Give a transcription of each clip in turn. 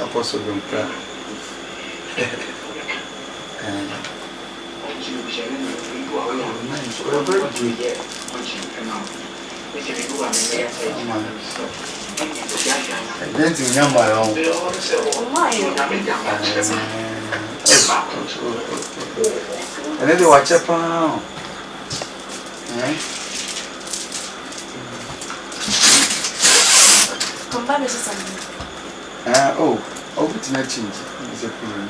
Apostle Dunka. And then they watch up on. Come back to something. Oh, it's not changing. It's a problem.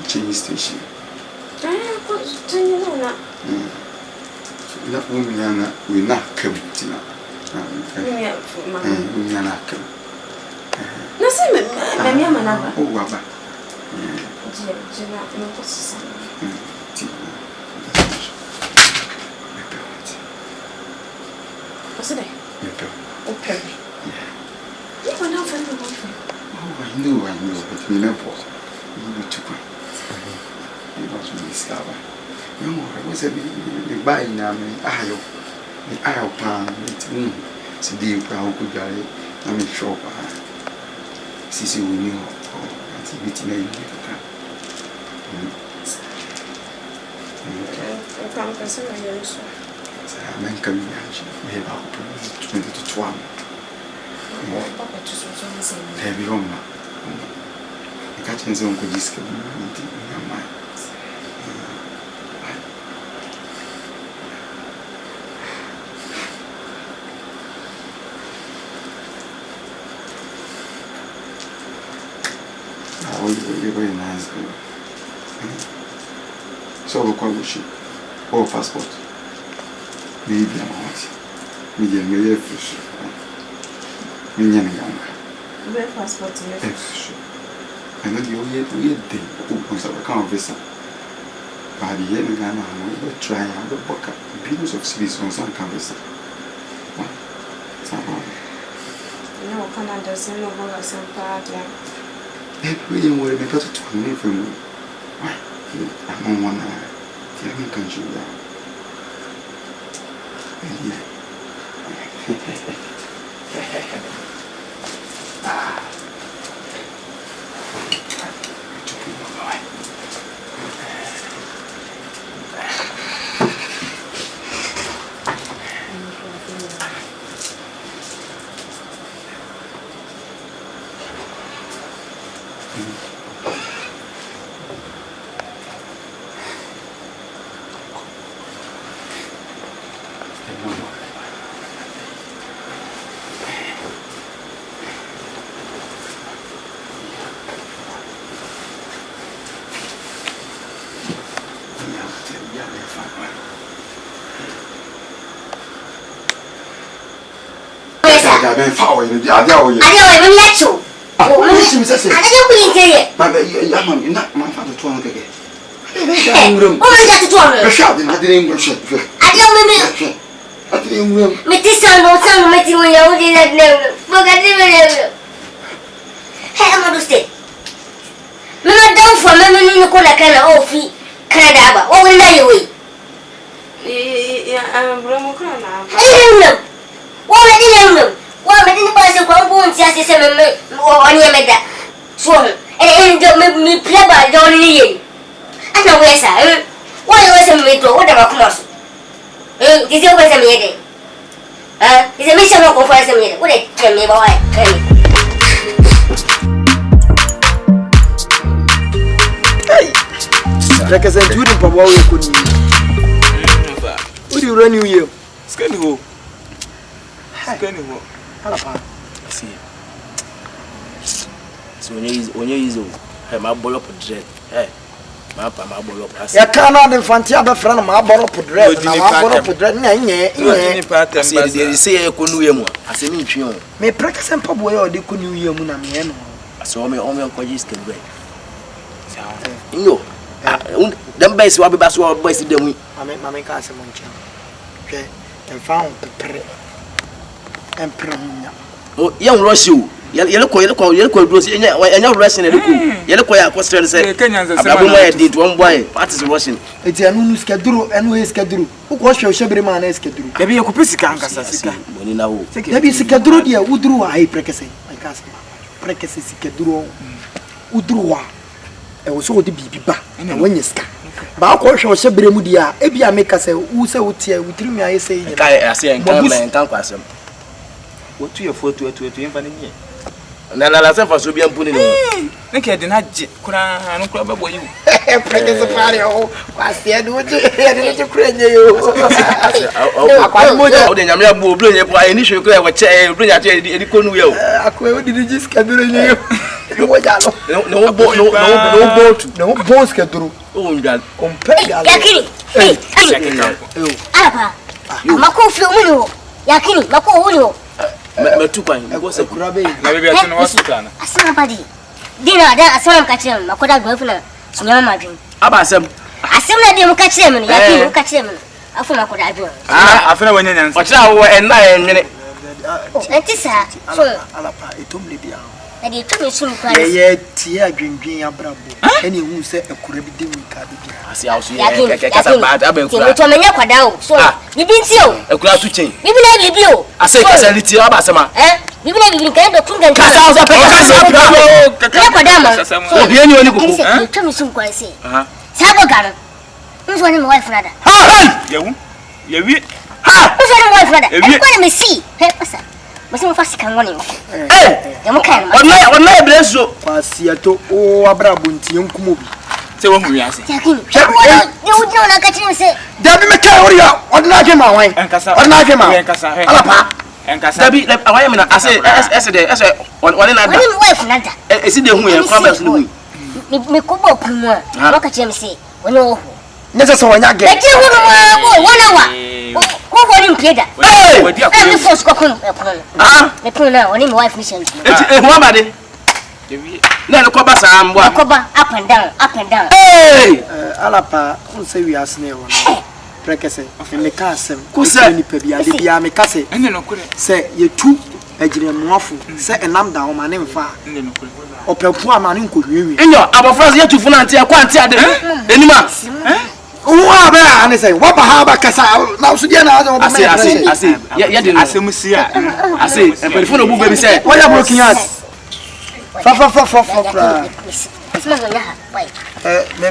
Change station. We not come to now. We not come. No, see, I'm another. Oh, Wabba. What's it? Okay. Yeah. You not friend of I know, but we never. You took it. It was really scabba. No, I was a big buy now. The Isle Pan, it's me. It's a deal proud good guy. I'm a shop. Sissy, we knew. It's a bit name. I'm coming out. We have our 20 to 12. Heavy home. The catching zone could discover anything in your mind. You're very nice girl. So we'll call you or passport. Maybe I'm out. Maybe I'm a fish. Maybe I'm a passport. I know the weird thing. Who was a conversation? By the year, we will try and the book up billions of citizens on conversation. No, can understand no more some part. Every will be better to me from me. Why? I'm on one eye. The other country down. I've been following the idea. I don't even let you. I don't believe it. I'm not my father to again. Oh, I got to talk. I shouted at the English. I don't remember. I didn't remember. Mrs. Son, Matthew, when you did that level. Look at the hey, I'm going to stay. Mama, don't for me, you call a kind of old feet. Canada, what will I do? Yeah, I'm Bromocran. I didn't know. What I didn't know. Well, I didn't pass a compound just as one year like that. Swung, and don't make me play by Johnny. I know where, sir. Why was a metro? What about cross? This is always a meeting. It's a mission of a meeting. What a tell me, boy. represent you in Papa. What do you run you? Scanning ho. Scanning ho. Alapa. See. So when you use my ball up dread. Hey. My ball up. Ya kana de fantia be friend ma boro podre na ma boro podre na nye they say ekonu yemu asemi ntwe o me prekese mpaboy o de konu yemu na me no so me onkoji schedule yo dem boys wa be baso boys dem mame ka se monche hwe emfa on pepre empre nya o ye rush o yele ko duro enya rush na leku yele ko ya ko stress say ababu mo ya dit one boy what is rushing eti anu nu schedule anu e schedule uko hwehwebere ma na schedule da bi yakupesika ankasa sika boni na wo da bi schedule dia uduru wa ai prekese ai ka se prekese schedule uduru wa e wo so odi bibi ba na wanye ska ba ko hwehwebere mu dia e bia meka se wo se wotie wutiri mi aye se yi kai ase enkan kwasem wotu ye foto emfa ne nye na la se fa so bia mpuni ni ne ke de na je kura anu kura babo yi prekese pare o kwasie do je de kura nye yo akwa mo je o de nyame abu oblo nye po ayi ni hwe kura wo che oblo nya che edi konu ye o akwa o de ji schedule nye yo wo ja no bo tu no bo schedule o ndal compare ya yakini alapa amakofi omulo yakini mako omulo me tu kwa ngo se kura be na bebe atino wasutana asema badi dina da asema mkachira makoda gwefuna sunyama madwin aba asem asema de mkachira me yakini mkachira me afu makoda adwin afena wanya nyansa o cha wo enna enwene entisa so alapa etomle bia ade tumi sum kwa ye tie adwendwen abrabo ene hu se akura bi de wika de bia asi awso ye kasa bad aba kura to menya kwada o so bibi nti o akura tu chen bibi na bibi o ase kasa liti aba asema bibi na bibi kan do kunga kasa awso pe ya kwada ma so bi eni oni kuku tumi sum kwa se sabo garo nso ni mo wife nada yawu yawi nso ni mo wife nada e kwa me si he pasa mo fasi kan woni ya mo kan ona ebreso kwasia to o abrabo ntie nkumo bi se wo hu wiase yakini ni udi na kachini se dabi me kai ori ya odna ke ma wan odna ke ma alapa enkasa dabi awaya me na ase one na da woni mo wife nada esi de hu ye kwa ba so hu me ko bo kumu a mo kachini se woni o hu nese so wanya ge eti hu mo wona wa ko woni mpeda wadi akọ e force ko kun me kun na woni mo wife ni shen eti hu abade yawi na ne ko ba sa mbwa ko ba up and down alapa unse wi asne wo prekese me ka asem kusa ni pa bia de bia me ka se ene no kure se yetu agire muafo se enam da ho ma ne mfa ene no kure opepu ama ne nkohwewe enyo abofra ye tufu na ante akwa ante ade enima wa ba ane se wa ba ha ba kasa na so dia na azo ba me ase ya de asemusia ase empelifo no bu baby say wa ya broken heart fa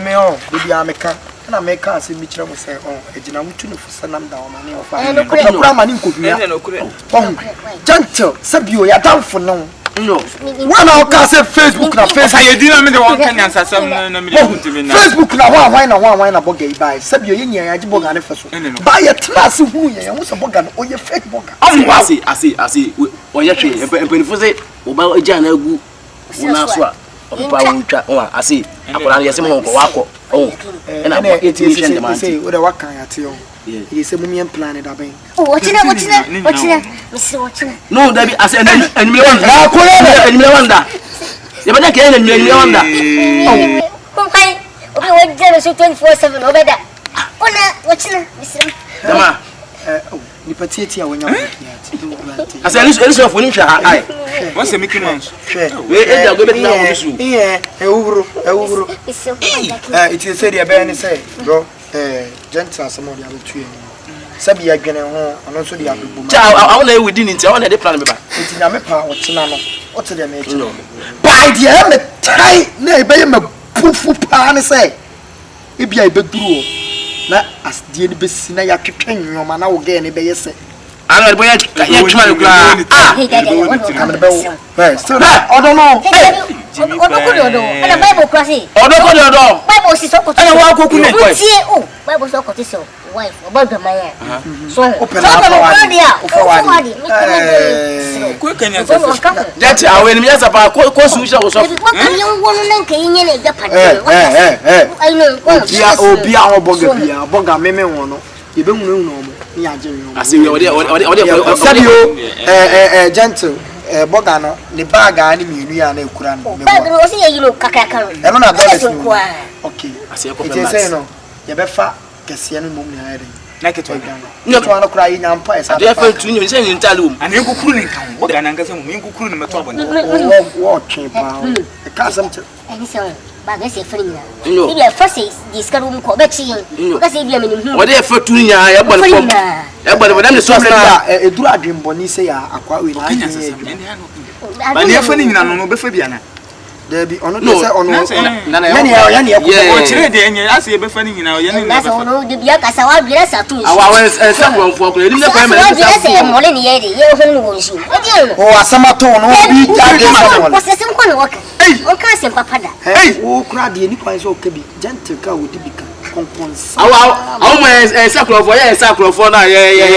me on de bia me ka na me ka ase mi kire mo se on agina mutu no fusa nam da o ma ne ofa okura ma ne nkohwea ene no kure gentle sabio ya danfo no no wana o ka se Facebook na Facebook aye di na me de won kan nyansa sam na me de ntimi na Facebook na wa na boga ibai sabio ye nya ya ji boga ne feso ba ye tna se hu ye hu se boga no o ye fake boga ase o ye hwe empelifo say o ba agya na agu una so a opa wutwa o ase akola ye se mo ko wako oh ena mo etimation demand say o de waka ya te o ye se mo mien plan da ben ochina misi ochina no da bi ase enimle wanda na ko enimle wanda ye ba ke enimle wanda oh kai obi wajja so 24/7 obeda ona ochina misi dama ni patieti ya wonya ase eliso fo ni hwa ai won se miki months we e da go bet na wo su ewuro it is said ya be ni say bro gentle asamo dia betu eni sabi ya dwene ho ono so dia abubu cha awon na e within nti awon na dey plan me ba nti na me pa ochina no ote dia me echi by dia me tai na e be ye me pufu pa ni say e bia e be duro na as die ni be sina ya twetwe nwoma na wo ge ni be yese ana de boya ya twuma ni kula come the bell well so I don't know odokododo ana bible kwase odokododo bible si so ko ana wa koku ne ko tie o bible so ko ti so wife obodo maya so open up ko kanya that awe ni yasa pa ko su sha wo so ko kan yon wonu nan kan yin ne gapade ai no obi a oboga bia boga meme won no ye be hunu no mo ni age wi ase ode sabio gentle boga no ne bag a ne mienu ya na ekura no bag no se ye yilo kakaka no eno na dollars okay ase ko pe say no ye be fa kese no mom ni ayre na ke to no to ana kura yi nyampa esa de fa tu nyim se ni ntalum ana nkukuru ne kan boga na nkasa mu nkukuru ne meto abon wo twen pa e ka sam che ani so bag se free na e bia fa se discard mu ko be chi yin ka se bia me ni ode fa tu nya ya bal fom ya bal dem ne so na eduru adwembo ni se ya akwa we na kanya sasa ba ne fa ni nyina no be fa bia na Debi ono de se ono na ya ne o chire de enye ase be fa ni nyina o ye ne na so ono de bia kasa wa bia sa tu awa se wonfo ko edim ne kwa me se se mo le ni ye de ye ho ni won shi o asama to no bi jade so mo ko se sim ko no waka o ka se papa da o kura de ni kwan so o ka bi gentle ka wo di bi ka konkonsa awa mo se klofo ye se klofo na ye